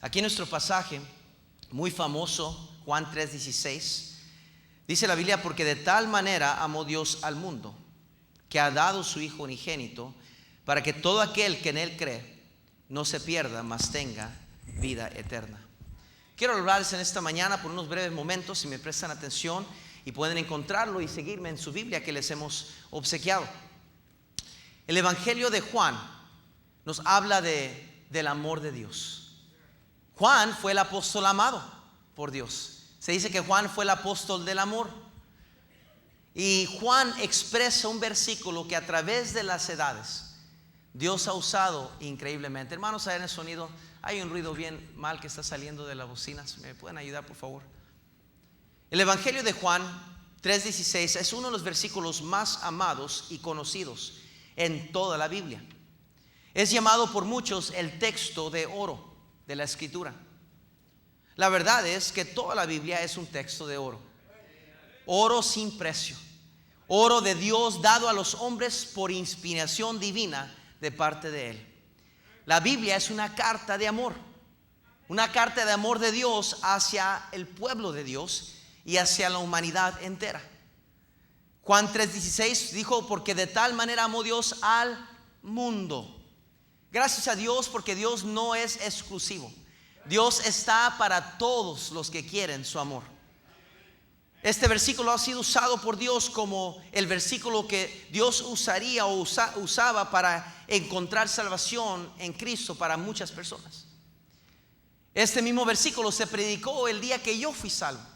Aquí en nuestro pasaje muy famoso, Juan 3:16, dice la Biblia: porque de tal manera amó Dios al mundo, que ha dado su Hijo unigénito, para que todo aquel que en Él cree no se pierda, mas tenga vida eterna. Quiero hablarles en esta mañana por unos breves momentos, si me prestan atención, y pueden encontrarlo y seguirme en su Biblia que les hemos obsequiado. El Evangelio de Juan nos habla del amor de Dios. Juan fue el apóstol amado por Dios. Se dice que Juan fue el apóstol del amor. Y Juan expresa un versículo que a través de las edades Dios ha usado increíblemente. Hermanos, ahí en el sonido hay un ruido bien mal que está saliendo de las bocinas. ¿Me pueden ayudar, por favor? El Evangelio de Juan 3:16 es uno de los versículos más amados y conocidos en toda la Biblia. Es llamado por muchos el texto de oro de la Escritura. La verdad es que toda la Biblia es un texto de oro. Oro sin precio. Oro de Dios dado a los hombres por inspiración divina de parte de Él. La Biblia es una carta de amor. Una carta de amor de Dios hacia el pueblo de Dios y hacia la humanidad entera. Juan 3:16 dijo: porque de tal manera amó Dios al mundo. Gracias a Dios, porque Dios no es exclusivo. Dios está para todos los que quieren su amor. Este versículo ha sido usado por Dios como el versículo que Dios usaría o usaba para encontrar salvación en Cristo para muchas personas. Este mismo versículo se predicó el día que yo fui salvo,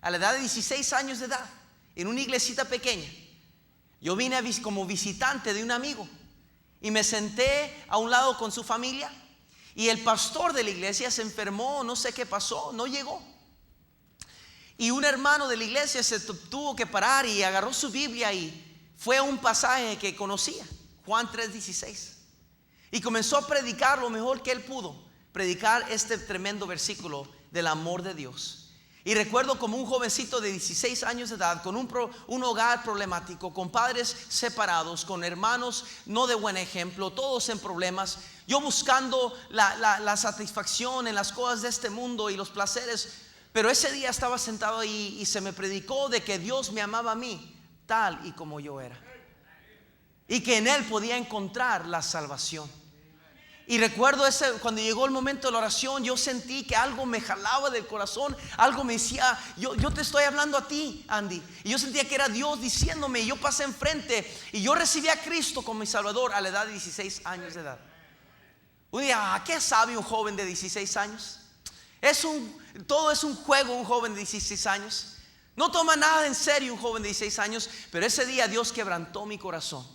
a la edad de 16 años de edad, en una iglesita pequeña. Yo vine como visitante de un amigo y me senté a un lado con su familia, y el pastor de la iglesia se enfermó, no sé qué pasó, no llegó. Y un hermano de la iglesia se tuvo que parar y agarró su Biblia y fue a un pasaje que conocía, Juan 3:16, y comenzó a predicar lo mejor que él pudo, predicar este tremendo versículo del amor de Dios. Y recuerdo como un jovencito de 16 años de edad, con un hogar problemático, con padres separados, con hermanos no de buen ejemplo, todos en problemas, yo buscando la satisfacción en las cosas de este mundo y los placeres. Pero ese día estaba sentado ahí y se me predicó de que Dios me amaba a mí tal y como yo era, y que en Él podía encontrar la salvación. Y recuerdo cuando llegó el momento de la oración, yo sentí que algo me jalaba del corazón, algo me decía: yo te estoy hablando a ti, Andy. Y yo sentía que era Dios diciéndome, y yo pasé enfrente y yo recibí a Cristo como mi Salvador a la edad de 16 años de edad. Un día, ¿qué sabe un joven de 16 años? Todo es un juego. Un joven de 16 años no toma nada en serio, un joven de 16 años. Pero ese día Dios quebrantó mi corazón,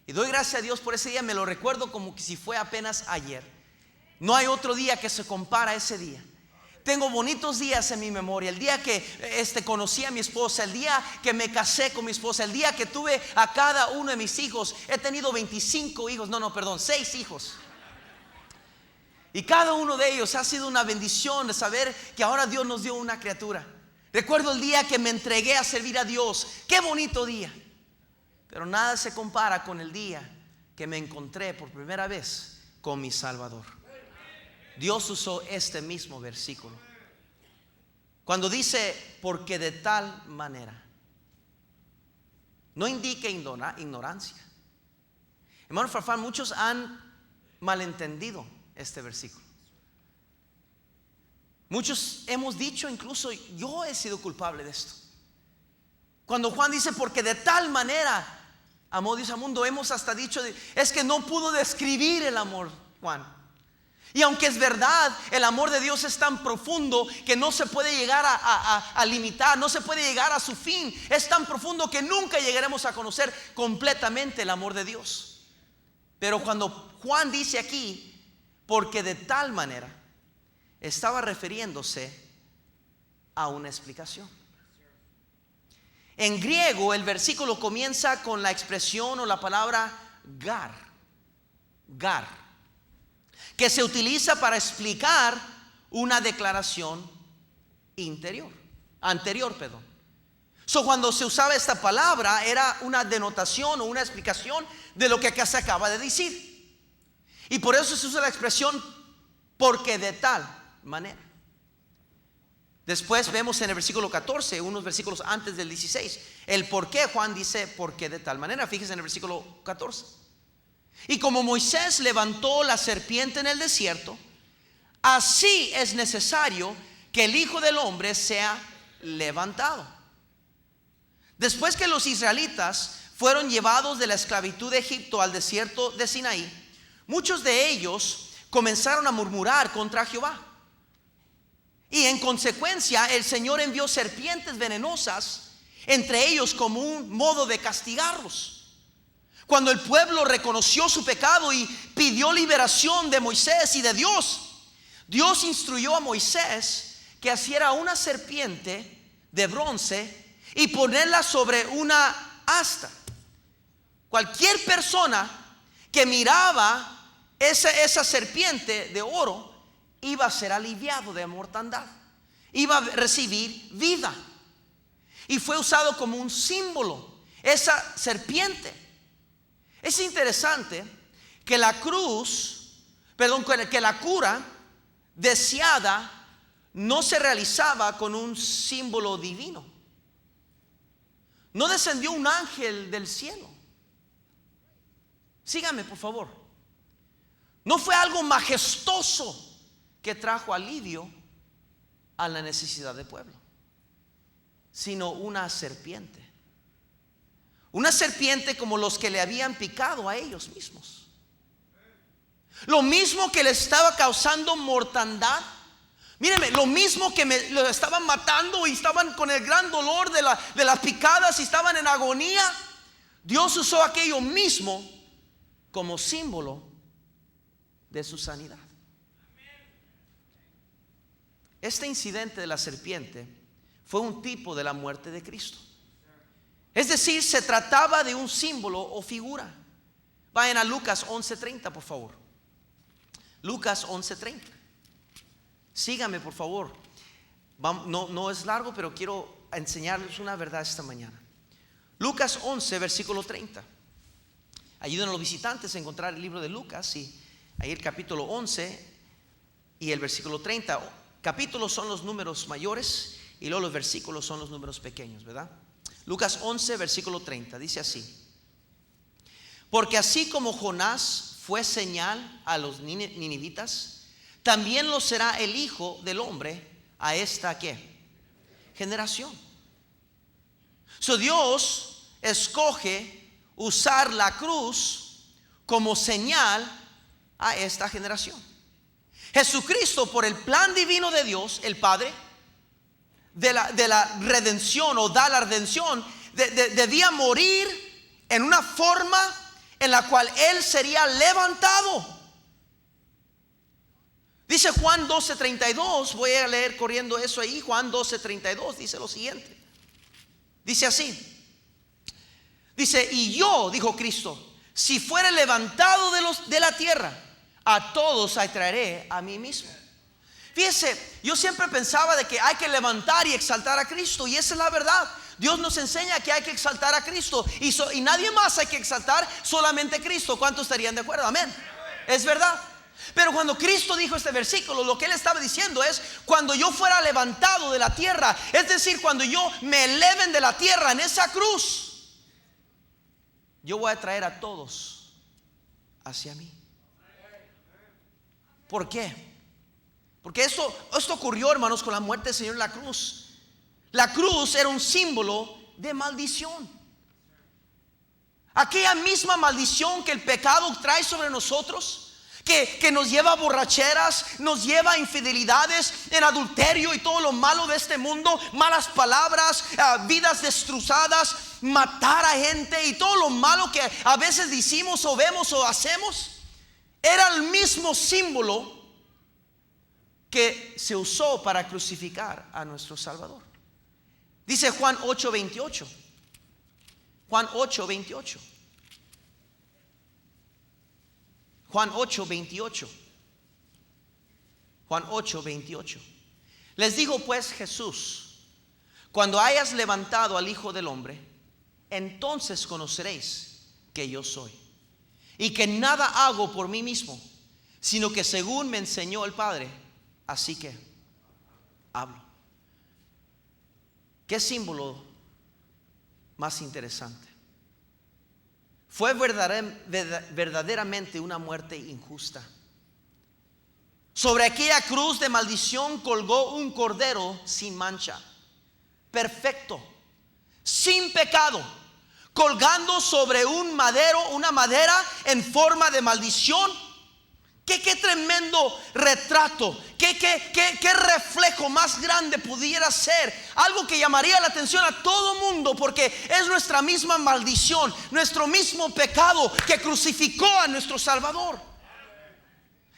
y doy gracias a Dios por ese día. Me lo recuerdo como que si fue apenas ayer. No hay otro día que se compara a ese día. Tengo bonitos días en mi memoria. El día que conocí a mi esposa, el día que me casé con mi esposa, el día que tuve a cada uno de mis hijos. He tenido 25 hijos, 6 hijos. Y cada uno de ellos ha sido una bendición de saber que ahora Dios nos dio una criatura. Recuerdo el día que me entregué a servir a Dios. Qué bonito día. Pero nada se compara con el día que me encontré por primera vez con mi Salvador. Dios usó este mismo versículo cuando dice: porque de tal manera. No indica ignorancia. Hermano Farfán, muchos han malentendido este versículo. Muchos hemos dicho, incluso yo he sido culpable de esto. Cuando Juan dice: porque de tal manera amó Dios al mundo, hemos hasta dicho: es que no pudo describir el amor, Juan. Y aunque es verdad, el amor de Dios es tan profundo que no se puede llegar a limitar, no se puede llegar a su fin. Es tan profundo que nunca llegaremos a conocer completamente el amor de Dios. Pero cuando Juan dice aquí: porque de tal manera, estaba refiriéndose a una explicación. En griego el versículo comienza con la expresión o la palabra gar, que se utiliza para explicar una declaración anterior. Cuando se usaba esta palabra, era una denotación o una explicación de lo que acá se acaba de decir. Y por eso se usa la expresión porque de tal manera. Después vemos en el versículo 14, unos versículos antes del 16, el por qué. Juan dice porque de tal manera. Fíjese en el versículo 14. Y como Moisés levantó la serpiente en el desierto, así es necesario que el Hijo del Hombre sea levantado. Después que los israelitas fueron llevados de la esclavitud de Egipto al desierto de Sinaí, muchos de ellos comenzaron a murmurar contra Jehová. Y en consecuencia el Señor envió serpientes venenosas entre ellos como un modo de castigarlos. Cuando el pueblo reconoció su pecado y pidió liberación de Moisés y de Dios, Dios instruyó a Moisés que hiciera una serpiente de bronce y ponerla sobre una asta. Cualquier persona que miraba esa serpiente de oro iba a ser aliviado de mortandad, iba a recibir vida. Y fue usado como un símbolo esa serpiente. Es interesante que la cura deseada no se realizaba con un símbolo divino. No descendió un ángel del cielo. Sígame, por favor. No fue algo majestuoso que trajo alivio a la necesidad del pueblo, sino una serpiente. Una serpiente como los que le habían picado a ellos mismos. Lo mismo que le estaba causando mortandad. Míreme, lo mismo que lo estaban matando y estaban con el gran dolor de las picadas y estaban en agonía. Dios usó aquello mismo como símbolo de su sanidad. Este incidente de la serpiente fue un tipo de la muerte de Cristo. Es decir, se trataba de un símbolo o figura. Vayan a Lucas 11:30, por favor. Lucas 11:30. Síganme, por favor. No es largo, pero quiero enseñarles una verdad esta mañana. Lucas 11, versículo 30. Ayuden a los visitantes a encontrar el libro de Lucas, y ahí el capítulo 11 y el versículo 30. Capítulos son los números mayores y luego los versículos son los números pequeños, ¿verdad? Lucas 11, versículo 30, dice así: porque así como Jonás fue señal a los ninivitas, también lo será el Hijo del Hombre a esta ¿qué? Generación. So Dios escoge usar la cruz como señal a esta generación. Jesucristo, por el plan divino de Dios, el Padre, de la redención o da la redención, debía morir en una forma en la cual Él sería levantado. Dice Juan 12:32, voy a leer corriendo eso ahí. Juan 12:32 dice lo siguiente. Dice así. Dice: y yo, dijo Cristo, si fuere levantado de la tierra, a todos atraeré a mí mismo. Fíjese, yo siempre pensaba de que hay que levantar y exaltar a Cristo, y esa es la verdad. Dios nos enseña que hay que exaltar a Cristo, y nadie más hay que exaltar, solamente Cristo. ¿Cuántos estarían de acuerdo? Amén. Es verdad. Pero cuando Cristo dijo este versículo, lo que Él estaba diciendo es: cuando yo fuera levantado de la tierra, es decir, cuando yo me eleven de la tierra en esa cruz, yo voy a traer a todos hacia mí. ¿Por qué? Porque esto ocurrió, hermanos, con la muerte del Señor en la cruz. La cruz era un símbolo de maldición. Aquella misma maldición que el pecado trae sobre nosotros, que nos lleva a borracheras, nos lleva a infidelidades, en adulterio y todo lo malo de este mundo, malas palabras, vidas destrozadas, matar a gente y todo lo malo que a veces decimos o vemos o hacemos. Era el mismo símbolo que se usó para crucificar a nuestro Salvador. Dice Juan 8:28. Juan 8:28. Juan 8:28. Juan 8:28. Les dijo pues Jesús: cuando hayas levantado al Hijo del Hombre, entonces conoceréis que yo soy, y que nada hago por mí mismo, sino que según me enseñó el Padre, así que hablo. ¿Qué símbolo más interesante? Fue verdaderamente una muerte injusta. Sobre aquella cruz de maldición colgó un cordero sin mancha, perfecto, sin pecado, colgando sobre un madero, una madera en forma de maldición. Qué tremendo retrato, qué reflejo más grande pudiera ser. Algo que llamaría la atención a todo mundo, porque es nuestra misma maldición, nuestro mismo pecado que crucificó a nuestro Salvador.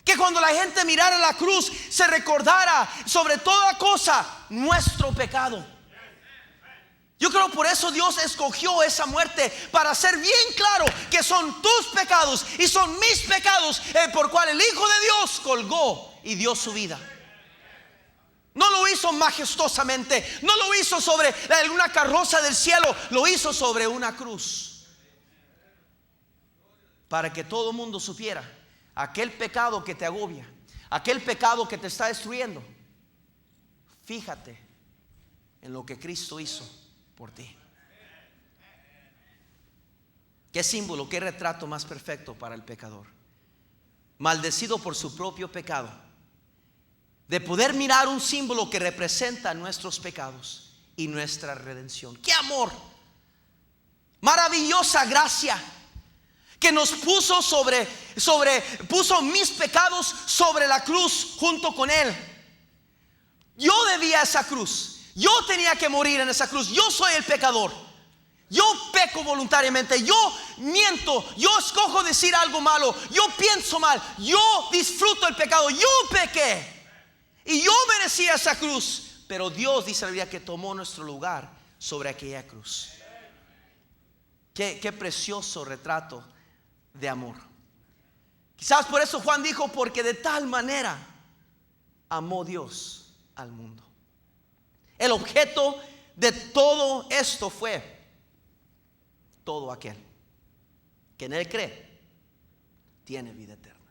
Que cuando la gente mirara la cruz se recordara sobre toda cosa nuestro pecado. Yo creo por eso Dios escogió esa muerte, para hacer bien claro que son tus pecados y son mis pecados, por cual el Hijo de Dios colgó y dio su vida. No lo hizo majestuosamente, no lo hizo sobre una carroza del cielo, lo hizo sobre una cruz, para que todo el mundo supiera: aquel pecado que te agobia, aquel pecado que te está destruyendo, fíjate en lo que Cristo hizo por ti. Qué símbolo, qué retrato más perfecto para el pecador, maldecido por su propio pecado, de poder mirar un símbolo que representa nuestros pecados y nuestra redención. Qué amor, maravillosa gracia, que nos puso puso mis pecados sobre la cruz junto con Él. Yo debía esa cruz. Yo tenía que morir en esa cruz. Yo soy el pecador. Yo peco voluntariamente. Yo miento. Yo escojo decir algo malo. Yo pienso mal. Yo disfruto el pecado. Yo pequé. Y yo merecía esa cruz. Pero Dios, dice la Biblia, que tomó nuestro lugar sobre aquella cruz. Qué precioso retrato de amor. Quizás por eso Juan dijo: porque de tal manera amó Dios al mundo. El objeto de todo esto fue: todo aquel que en Él cree tiene vida eterna.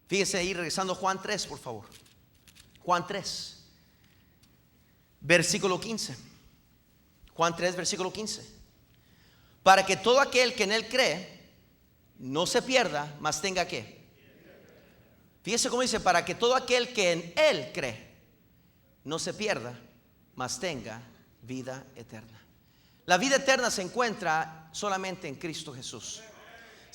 Fíjese ahí, regresando a Juan 3, por favor. Juan 3, versículo 15. Juan 3, versículo 15. Para que todo aquel que en Él cree no se pierda, mas tenga ¿qué? Fíjese cómo dice: para que todo aquel que en Él cree no se pierda, mas tenga vida eterna. La vida eterna se encuentra solamente en Cristo Jesús.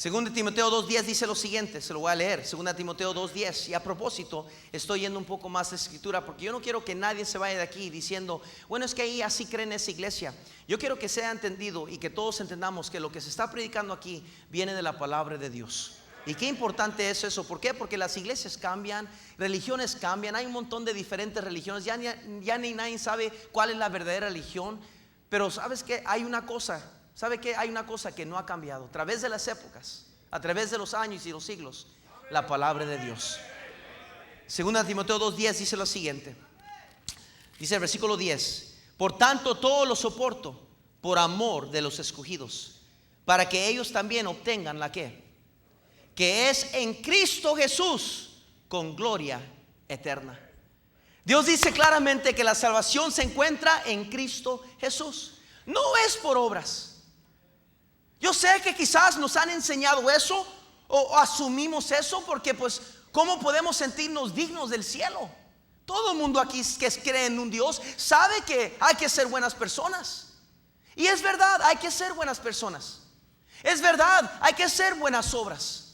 2 Timoteo 2:10 dice lo siguiente, se lo voy a leer. 2 Timoteo 2:10. Y a propósito, estoy yendo un poco más de escritura, porque yo no quiero que nadie se vaya de aquí diciendo: bueno, es que ahí así creen esa iglesia. Yo quiero que sea entendido y que todos entendamos que lo que se está predicando aquí viene de la palabra de Dios. Y qué importante es eso. ¿Por qué? Porque las iglesias cambian, religiones cambian. Hay un montón de diferentes religiones. Ya ni nadie sabe cuál es la verdadera religión. Pero ¿sabes qué? Hay una cosa. ¿Sabe qué? Hay una cosa que no ha cambiado a través de las épocas, a través de los años y los siglos: la palabra de Dios. 2 Timoteo 2:10 dice lo siguiente. Dice el versículo 10: por tanto todo lo soporto por amor de los escogidos, para que ellos también obtengan la que es en Cristo Jesús, con gloria eterna. Dios dice claramente que la salvación se encuentra en Cristo Jesús. No es por obras. Yo sé que quizás nos han enseñado eso, o asumimos eso, porque pues ¿cómo podemos sentirnos dignos del cielo? Todo el mundo aquí que cree en un Dios sabe que hay que ser buenas personas. Y es verdad, hay que ser buenas personas. Es verdad, hay que hacer buenas obras.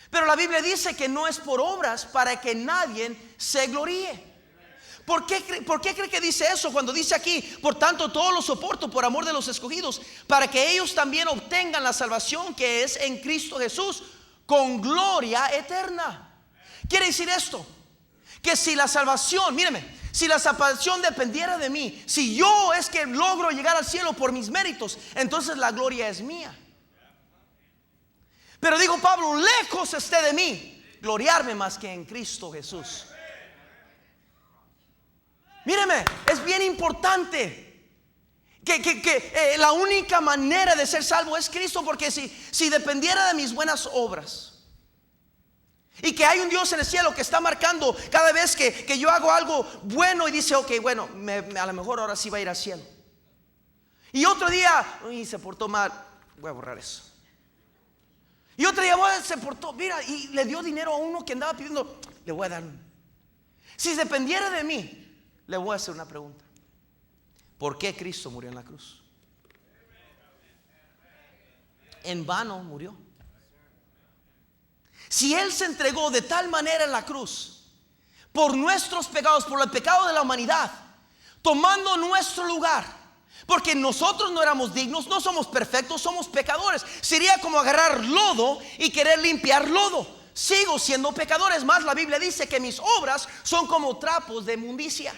Pero la Biblia dice que no es por obras, para que nadie se gloríe. ¿Por qué cree que dice eso cuando dice aquí: por tanto todo lo soporto por amor de los escogidos, para que ellos también obtengan la salvación que es en Cristo Jesús, con gloria eterna? Quiere decir esto, que si la salvación, míreme, si la salvación dependiera de mí, si yo es que logro llegar al cielo por mis méritos, entonces la gloria es mía. Pero dijo Pablo: lejos esté de mí gloriarme más que en Cristo Jesús. Míreme, es bien importante que la única manera de ser salvo es Cristo. Porque si dependiera de mis buenas obras, Y que hay un Dios en el cielo que está marcando cada vez que yo hago algo bueno y dice, ok, bueno, a lo mejor ahora sí va a ir al cielo. Y otro día, uy, se portó mal, voy a borrar eso. Y otro día, bueno, se portó, mira, y le dio dinero a uno que andaba pidiendo, le voy a dar. Si dependiera de mí, le voy a hacer una pregunta. ¿Por qué Cristo murió en la cruz? En vano murió. Si Él se entregó de tal manera en la cruz por nuestros pecados, por el pecado de la humanidad, tomando nuestro lugar, porque nosotros no éramos dignos, no somos perfectos, somos pecadores. Sería como agarrar lodo y querer limpiar lodo. Sigo siendo pecador. Es más, la Biblia dice que mis obras son como trapos de inmundicia.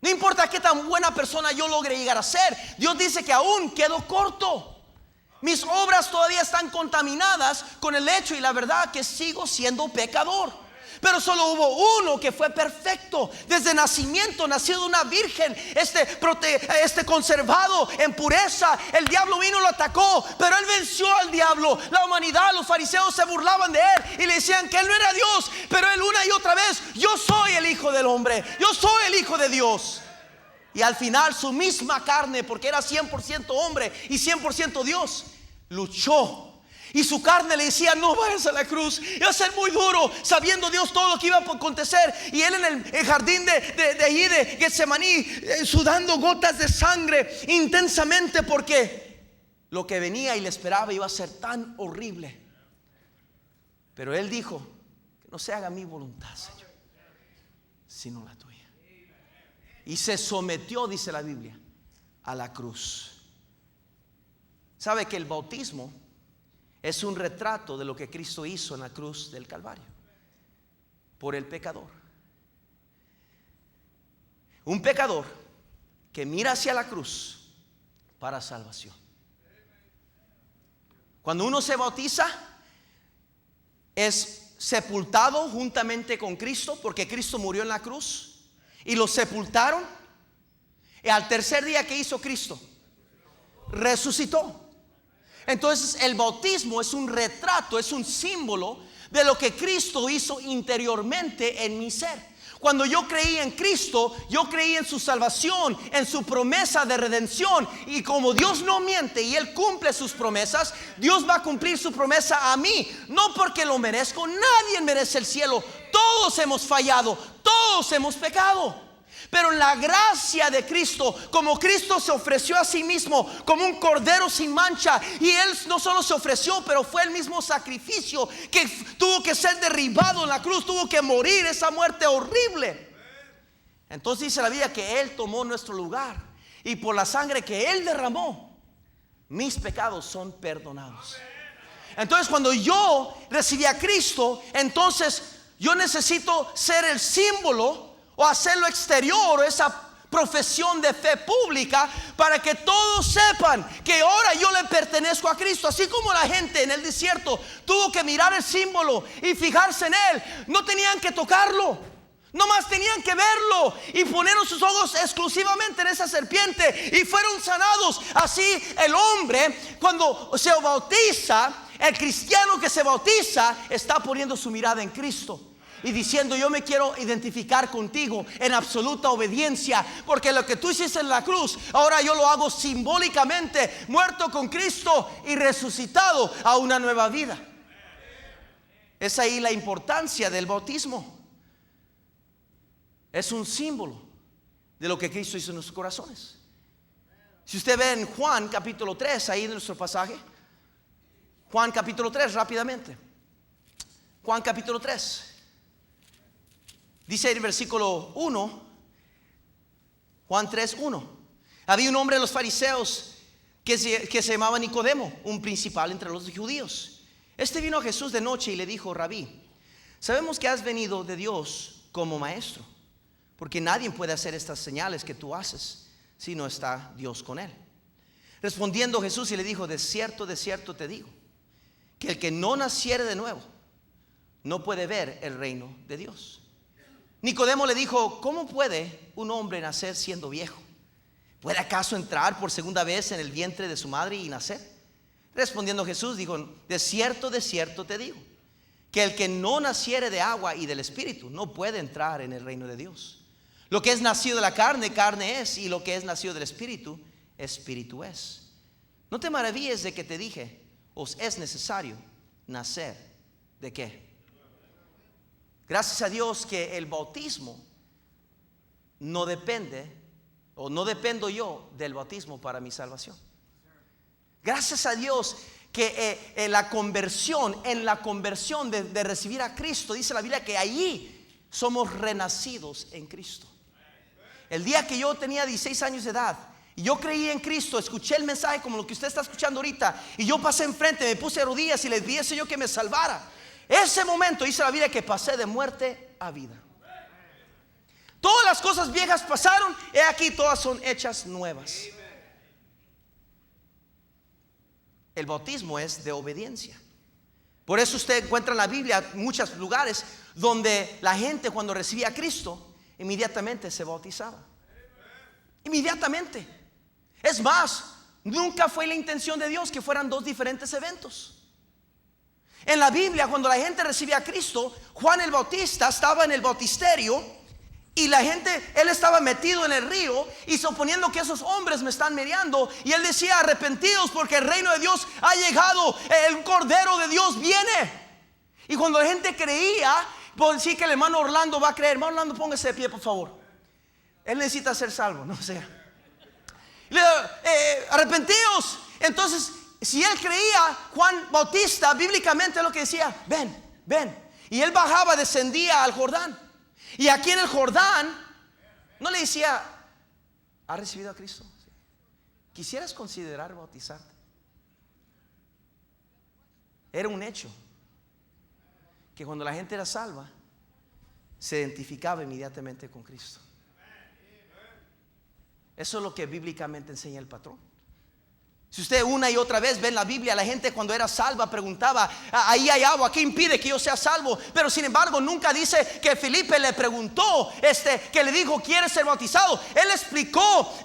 No importa qué tan buena persona yo logre llegar a ser, Dios dice que aún quedo corto. Mis obras todavía están contaminadas con el hecho y la verdad que sigo siendo pecador. Pero solo hubo uno que fue perfecto desde nacimiento, nacido de una virgen, conservado en pureza. El diablo vino y lo atacó, pero él venció al diablo. La humanidad, los fariseos se burlaban de él y le decían que él no era Dios, pero él una y otra vez: yo soy el Hijo del Hombre, yo soy el Hijo de Dios. Y al final su misma carne, porque era 100% hombre y 100% Dios, luchó. Y su carne le decía: no vayas a la cruz, iba a ser muy duro, sabiendo Dios todo lo que iba a acontecer. Y él en el jardín de allí de Getsemaní, sudando gotas de sangre intensamente, porque lo que venía y le esperaba iba a ser tan horrible. Pero él dijo: que no se haga mi voluntad, Señor, sino la tuya. Y se sometió, dice la Biblia, a la cruz. ¿Sabe que el bautismo es un retrato de lo que Cristo hizo en la cruz del Calvario por el pecador? Un pecador que mira hacia la cruz para salvación. Cuando uno se bautiza, es sepultado juntamente con Cristo, porque Cristo murió en la cruz y lo sepultaron. Y al tercer día, ¿qué hizo Cristo? Resucitó. Entonces el bautismo es un retrato, es un símbolo de lo que Cristo hizo interiormente en mi ser. Cuando yo creí en Cristo, yo creí en su salvación, en su promesa de redención. Y como Dios no miente y Él cumple sus promesas, Dios va a cumplir su promesa a mí. No porque lo merezco, nadie merece el cielo. Todos hemos fallado, todos hemos pecado. Pero en la gracia de Cristo, como Cristo se ofreció a sí mismo como un cordero sin mancha, y Él no solo se ofreció, pero fue el mismo sacrificio que tuvo que ser derribado en la cruz, tuvo que morir esa muerte horrible. Entonces dice la Biblia que Él tomó nuestro lugar, y por la sangre que Él derramó, mis pecados son perdonados. Entonces cuando yo recibí a Cristo, entonces yo necesito ser el símbolo o hacerlo exterior, o esa profesión de fe pública, para que todos sepan que ahora yo le pertenezco a Cristo. Así como la gente en el desierto tuvo que mirar el símbolo y fijarse en él, no tenían que tocarlo, nomás tenían que verlo y poner sus ojos exclusivamente en esa serpiente y fueron sanados. Así el hombre, cuando se bautiza, el cristiano que se bautiza, está poniendo su mirada en Cristo y diciendo: yo me quiero identificar contigo en absoluta obediencia, porque lo que tú hiciste en la cruz, ahora yo lo hago simbólicamente, muerto con Cristo y resucitado a una nueva vida. Es ahí la importancia del bautismo. Es un símbolo de lo que Cristo hizo en nuestros corazones. Si usted ve en Juan capítulo 3, ahí en nuestro pasaje, Juan capítulo 3, rápidamente. Juan capítulo 3. Dice el versículo 1, Juan 3:1. Había un hombre de los fariseos que se llamaba Nicodemo, un principal entre los judíos. Este vino a Jesús de noche y le dijo: Rabí, sabemos que has venido de Dios como maestro, porque nadie puede hacer estas señales que tú haces si no está Dios con él. Respondiendo Jesús y le dijo: de cierto te digo, que el que no naciere de nuevo no puede ver el reino de Dios. Nicodemo le dijo: ¿cómo puede un hombre nacer siendo viejo? ¿Puede acaso entrar por segunda vez en el vientre de su madre y nacer? Respondiendo Jesús dijo: de cierto te digo, que el que no naciere de agua y del Espíritu no puede entrar en el reino de Dios. Lo que es nacido de la carne, carne es, y lo que es nacido del Espíritu, Espíritu es. No te maravilles de que te dije, os es necesario nacer ¿de qué? Gracias a Dios que el bautismo no depende, o no dependo yo del bautismo para mi salvación. Gracias a Dios que en la conversión de recibir a Cristo, dice la Biblia que allí somos renacidos en Cristo. El día que yo tenía 16 años de edad y yo creí en Cristo, escuché el mensaje como lo que usted está escuchando ahorita, y yo pasé enfrente, me puse de rodillas y le pedí al Señor que me salvara. Ese momento dice la Biblia que pasé de muerte a vida. Todas las cosas viejas pasaron, he aquí todas son hechas nuevas. El bautismo es de obediencia. Por eso usted encuentra en la Biblia muchos lugares donde la gente cuando recibía a Cristo inmediatamente se bautizaba. Inmediatamente. Es más, nunca fue la intención de Dios que fueran dos diferentes eventos. En la Biblia, cuando la gente recibía a Cristo, Juan el Bautista estaba en el bautisterio y la gente, él estaba metido en el río y suponiendo que esos hombres me están mirando, y él decía: arrepentidos porque el reino de Dios ha llegado, el Cordero de Dios viene. Y cuando la gente creía, por decir que el hermano Orlando va a creer, hermano Orlando, póngase de pie por favor, él necesita ser salvo, no sé. Arrepentidos. Entonces, si él creía, Juan Bautista bíblicamente es lo que decía: ven, ven. Y él bajaba, descendía al Jordán. Y aquí en el Jordán no le decía: ¿has recibido a Cristo? ¿Quisieras considerar bautizarte? Era un hecho que cuando la gente era salva se identificaba inmediatamente con Cristo. Eso es lo que bíblicamente enseña el patrón. Si usted una y otra vez ve en la Biblia, la gente cuando era salva preguntaba: ahí hay agua, ¿qué impide que yo sea salvo? Pero sin embargo nunca dice que Felipe le preguntó, que le dijo: ¿quieres ser bautizado? Él explicó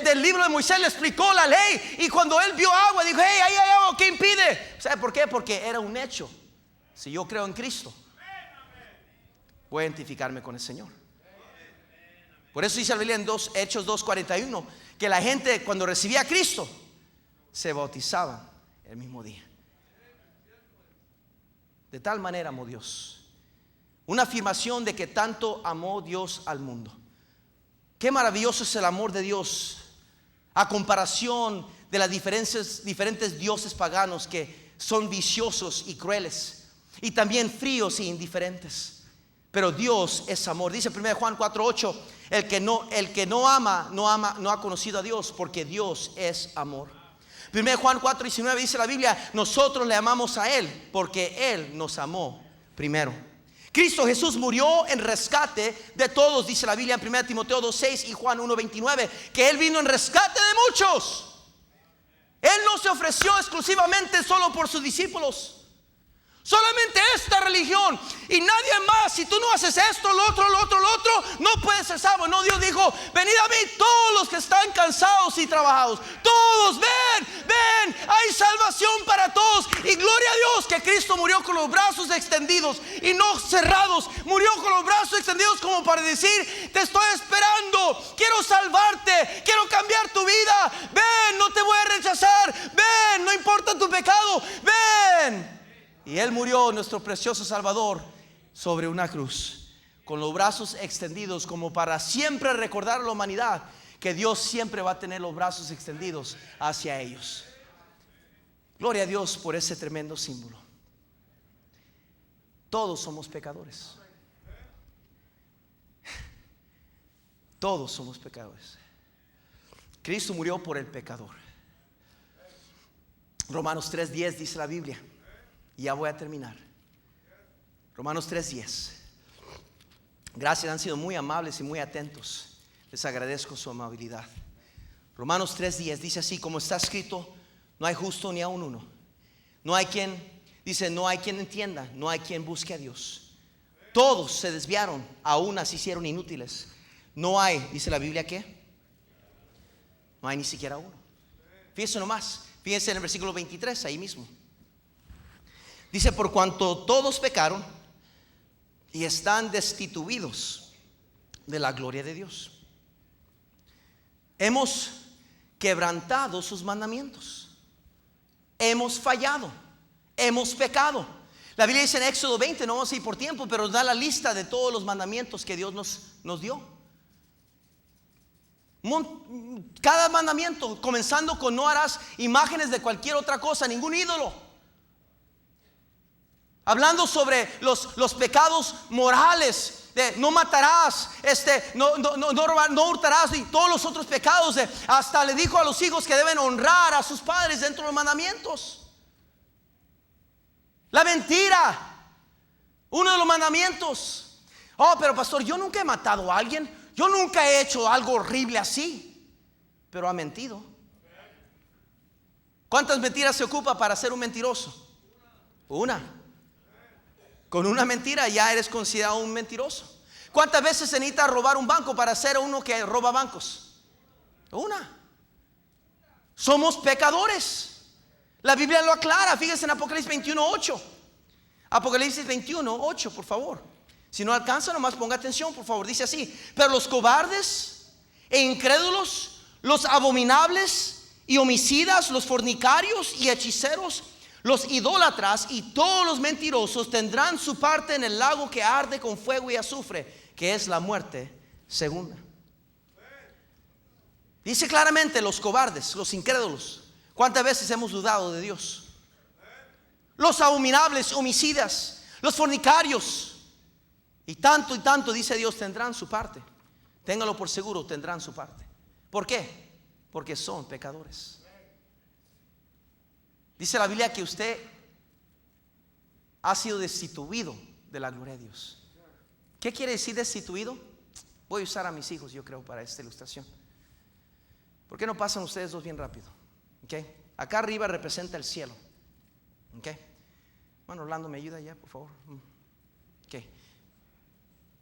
del libro de Moisés, le explicó la ley. Y cuando él vio agua dijo: hey, ahí hay agua, ¿qué impide? ¿Sabe por qué? Porque era un hecho. Si yo creo en Cristo, voy a identificarme con el Señor. Por eso dice la Biblia en Hechos 2:41 que la gente cuando recibía a Cristo se bautizaban el mismo día. De tal manera amó Dios. Una afirmación de que tanto amó Dios al mundo. Qué maravilloso es el amor de Dios a comparación de las diferentes dioses paganos que son viciosos y crueles, y también fríos e indiferentes. Pero Dios es amor. Dice 1 Juan 4:8: el que no ama no ha conocido a Dios, porque Dios es amor. 1 Juan 4:19 dice la Biblia: nosotros le amamos a Él porque Él nos amó primero. Cristo Jesús murió en rescate de todos, dice la Biblia en 1 Timoteo 2:6 y Juan 1:29, que Él vino en rescate de muchos. Él no se ofreció exclusivamente solo por sus discípulos. Solamente esta religión y nadie más. Si tú no haces esto, lo otro, no puedes ser salvo. No, Dios dijo: venid a mí todos los que están cansados y trabajados. Todos, ven, hay salvación para todos. Y gloria a Dios que Cristo murió con los brazos extendidos y no cerrados. Murió con los brazos extendidos como para decir: te estoy esperando, quiero salvarte, quiero cambiar tu vida. Ven, no te voy a rechazar. Ven, no importa tu pecado. Ven. Y Él murió, nuestro precioso Salvador, sobre una cruz, con los brazos extendidos, como para siempre recordar a la humanidad que Dios siempre va a tener los brazos extendidos hacia ellos. Gloria a Dios por ese tremendo símbolo. Todos somos pecadores. Todos somos pecadores. Cristo murió por el pecador. Romanos 3:10 dice la Biblia. Y ya voy a terminar. Romanos 3:10. Gracias, han sido muy amables y muy atentos. Les agradezco su amabilidad. Romanos 3:10 dice así: como está escrito, no hay justo ni aun uno. No hay quien entienda, no hay quien busque a Dios. Todos se desviaron, a unas se hicieron inútiles. No hay, dice la Biblia, ¿qué? No hay ni siquiera uno. Fíjense nomás, fíjense en el versículo 23, ahí mismo. Dice, por cuanto todos pecaron y están destituidos de la gloria de Dios. Hemos quebrantado sus mandamientos. Hemos fallado. Hemos pecado. La Biblia dice en Éxodo 20, no vamos a ir por tiempo, pero da la lista de todos los mandamientos que Dios nos dio. Cada mandamiento, comenzando con no harás imágenes de cualquier otra cosa, ningún ídolo. Hablando sobre los pecados morales, de no matarás, no hurtarás, y todos los otros pecados. Hasta le dijo a los hijos que deben honrar a sus padres dentro de los mandamientos. La mentira, uno de los mandamientos. Oh, pero pastor, yo nunca he matado a alguien, yo nunca he hecho algo horrible así. Pero ha mentido. ¿Cuántas mentiras se ocupa para ser un mentiroso? Una. Con una mentira ya eres considerado un mentiroso. ¿Cuántas veces se necesita robar un banco para ser uno que roba bancos? Una. Somos pecadores. La Biblia lo aclara. Fíjense en Apocalipsis 21:8. Apocalipsis 21:8, por favor. Si no alcanza, nomás ponga atención, por favor. Dice así: pero los cobardes e incrédulos, los abominables y homicidas, los fornicarios y hechiceros, los idólatras y todos los mentirosos tendrán su parte en el lago que arde con fuego y azufre, que es la muerte segunda. Dice claramente los cobardes, los incrédulos. ¿Cuántas veces hemos dudado de Dios? Los abominables, homicidas, los fornicarios, y tanto dice Dios, tendrán su parte. Téngalo por seguro, tendrán su parte. ¿Por qué? Porque son pecadores. Dice la Biblia que usted ha sido destituido de la gloria de Dios. ¿Qué quiere decir destituido? Voy a usar a mis hijos, yo creo, para esta ilustración. ¿Por qué no pasan ustedes dos bien rápido? ¿Okay? Acá arriba representa el cielo. ¿Okay? Bueno, Orlando, ¿me ayuda ya, por favor? ¿Okay?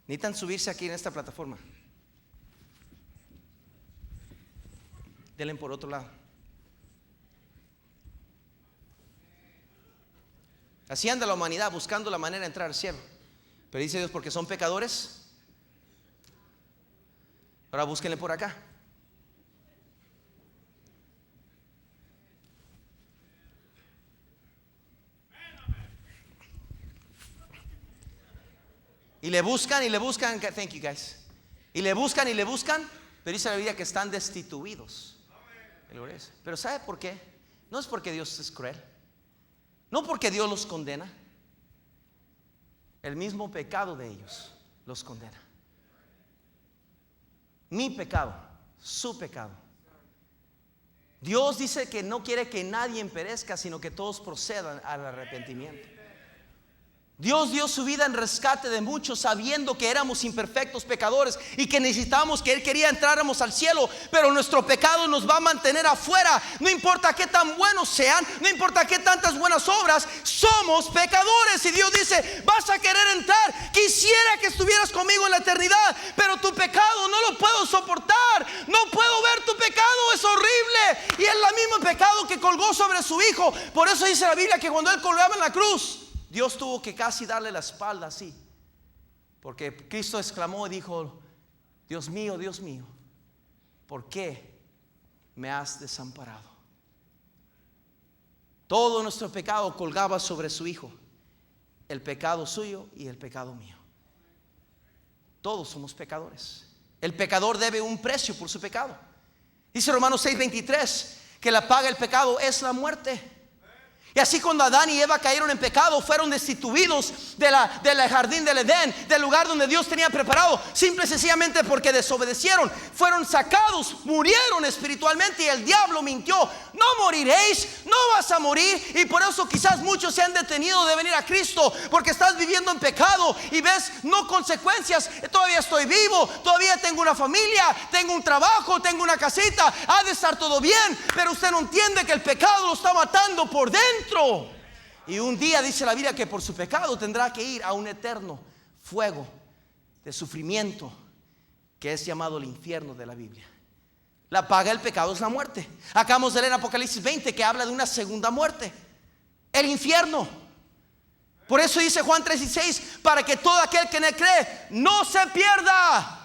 Necesitan subirse aquí en esta plataforma. Denle por otro lado. Así anda la humanidad buscando la manera de entrar al cielo. Pero dice Dios, porque son pecadores, ahora búsquenle por acá. Y le buscan, thank you guys. Y le buscan, pero dice la Biblia que están destituidos. Pero ¿sabe por qué? No es porque Dios es cruel, no porque Dios los condena. El mismo pecado de ellos los condena. Mi pecado, su pecado. Dios dice que no quiere que nadie perezca, sino que todos procedan al arrepentimiento. Dios dio su vida en rescate de muchos, sabiendo que éramos imperfectos pecadores y que necesitábamos, que Él quería entráramos al cielo, pero nuestro pecado nos va a mantener afuera. No importa qué tan buenos sean, no importa qué tantas buenas obras, somos pecadores. Y Dios dice, vas a querer entrar, quisiera que estuvieras conmigo en la eternidad, pero tu pecado no lo puedo soportar, no puedo ver tu pecado, es horrible. Y es el mismo pecado que colgó sobre su Hijo. Por eso dice la Biblia que cuando Él colgaba en la cruz, Dios tuvo que casi darle la espalda así, porque Cristo exclamó y dijo, Dios mío, ¿por qué me has desamparado? Todo nuestro pecado colgaba sobre su Hijo, el pecado suyo y el pecado mío. Todos somos pecadores. El pecador debe un precio por su pecado. Dice Romanos 6:23 que la paga del pecado es la muerte. Y así cuando Adán y Eva cayeron en pecado, fueron destituidos del jardín del Edén, del lugar donde Dios tenía preparado, simple y sencillamente porque desobedecieron. Fueron sacados, murieron espiritualmente, y el diablo mintió: no moriréis, no vas a morir. Y por eso quizás muchos se han detenido de venir a Cristo, porque estás viviendo en pecado y ves no consecuencias. Todavía estoy vivo, todavía tengo una familia, tengo un trabajo, tengo una casita, ha de estar todo bien, pero usted no entiende que el pecado lo está matando por dentro. Y un día dice la Biblia que por su pecado tendrá que ir a un eterno fuego de sufrimiento, que es llamado el infierno de la Biblia. La paga del pecado es la muerte. Acabamos de leer en Apocalipsis 20 que habla de una segunda muerte, el infierno. Por eso dice Juan 3:16, para que todo aquel que le cree no se pierda.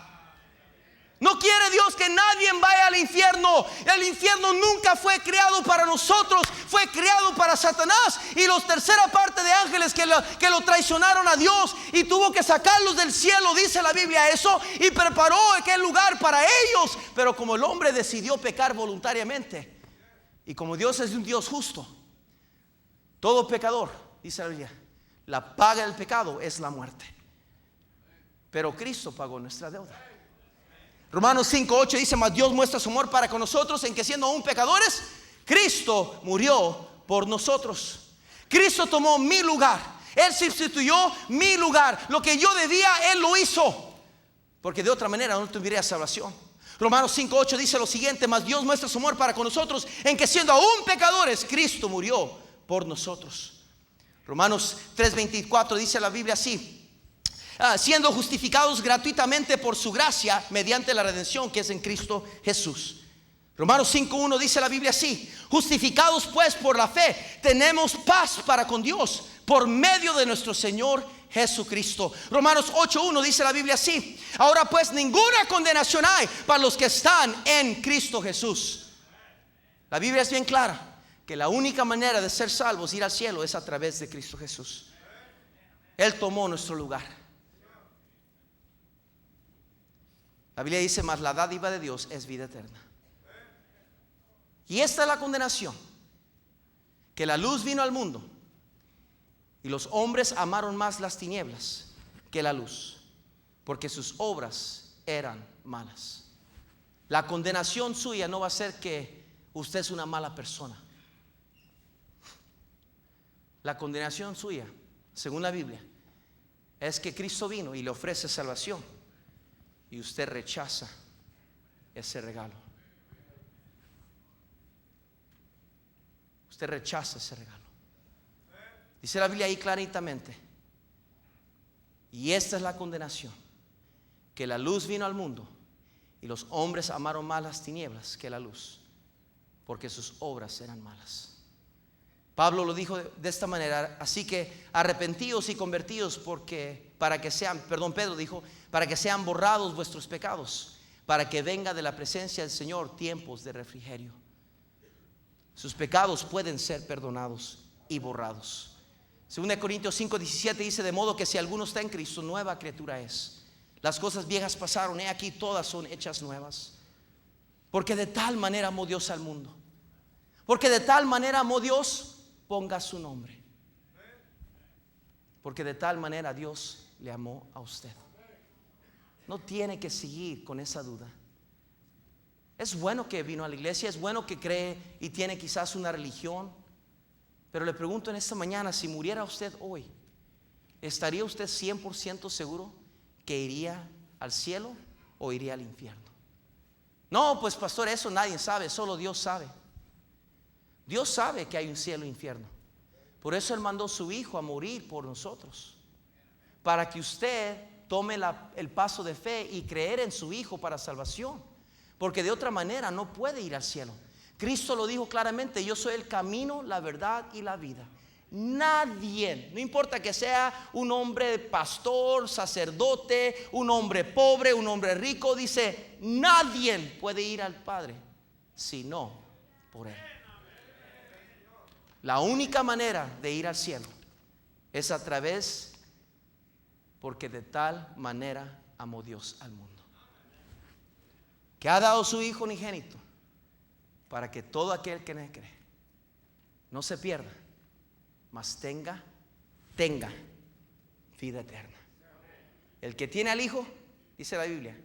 No quiere Dios que nadie vaya al infierno. El infierno nunca fue creado para nosotros, fue creado para Satanás y los tercera parte de ángeles que lo traicionaron a Dios y tuvo que sacarlos del cielo, dice la Biblia eso, y preparó aquel lugar para ellos. Pero como el hombre decidió pecar voluntariamente, y como Dios es un Dios justo, todo pecador, dice la Biblia, la paga del pecado es la muerte. Pero Cristo pagó nuestra deuda. Romanos 5:8 dice, mas Dios muestra su amor para con nosotros en que siendo aún pecadores, Cristo murió por nosotros. Cristo tomó mi lugar. Él sustituyó mi lugar. Lo que yo debía, Él lo hizo, porque de otra manera no tuviera salvación. Romanos 5:8 dice lo siguiente, mas Dios muestra su amor para con nosotros en que siendo aún pecadores, Cristo murió por nosotros. Romanos 3:24 dice la Biblia así, siendo justificados gratuitamente por su gracia mediante la redención que es en Cristo Jesús. Romanos 5:1 dice la Biblia así, justificados pues por la fe tenemos paz para con Dios por medio de nuestro Señor Jesucristo. Romanos 8:1 dice la Biblia así, ahora pues ninguna condenación hay para los que están en Cristo Jesús. La Biblia es bien clara que la única manera de ser salvos, ir al cielo, es a través de Cristo Jesús. Él tomó nuestro lugar. La Biblia dice, mas la dádiva de Dios es vida eterna. Y esta es la condenación, que la luz vino al mundo y los hombres amaron más las tinieblas que la luz, porque sus obras eran malas. La condenación suya no va a ser que usted es una mala persona. La condenación suya, según la Biblia, es que Cristo vino y le ofrece salvación y usted rechaza ese regalo. Usted rechaza ese regalo. Dice la Biblia ahí claramente, y esta es la condenación, que la luz vino al mundo y los hombres amaron más las tinieblas que la luz, porque sus obras eran malas. Pablo lo dijo de esta manera, así que arrepentíos y convertíos Pedro dijo, para que sean borrados vuestros pecados, para que venga de la presencia del Señor tiempos de refrigerio. Sus pecados pueden ser perdonados y borrados. 2 Corintios 5:17 dice, de modo que si alguno está en Cristo, nueva criatura es. Las cosas viejas pasaron, he aquí todas son hechas nuevas. Porque de tal manera amó Dios al mundo. Porque de tal manera amó Dios, ponga su nombre. Porque de tal manera Dios le amó a usted. No tiene que seguir con esa duda. Es bueno que vino a la iglesia, es bueno que cree y tiene quizás una religión, pero le pregunto en esta mañana, si muriera usted hoy, ¿estaría usted 100% seguro que iría al cielo o iría al infierno? No, pues pastor, eso nadie sabe, solo Dios sabe. Dios sabe que hay un cielo e infierno. Por eso Él mandó a su Hijo a morir por nosotros, para que usted tome el paso de fe y creer en su Hijo para salvación, porque de otra manera no puede ir al cielo. Cristo lo dijo claramente, yo soy el camino, la verdad y la vida. Nadie, no importa que sea un hombre pastor, sacerdote, un hombre pobre, un hombre rico, dice, nadie puede ir al Padre sino por Él. La única manera de ir al cielo es a través, porque de tal manera amó Dios al mundo, que ha dado su Hijo unigénito, para que todo aquel que en Él cree no se pierda, mas tenga vida eterna. El que tiene al Hijo, dice la Biblia,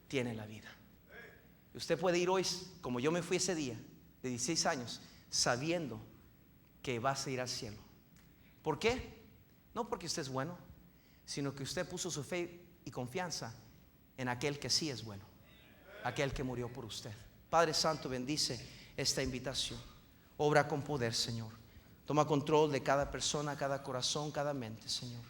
tiene la vida. Y usted puede ir hoy, como yo me fui ese día, de 16 años, sabiendo que vas a ir al cielo. ¿Por qué? No porque usted es bueno, sino que usted puso su fe y confianza en aquel que sí es bueno, aquel que murió por usted. Padre Santo, bendice esta invitación. Obra con poder, Señor. Toma control de cada persona, cada corazón, cada mente, Señor.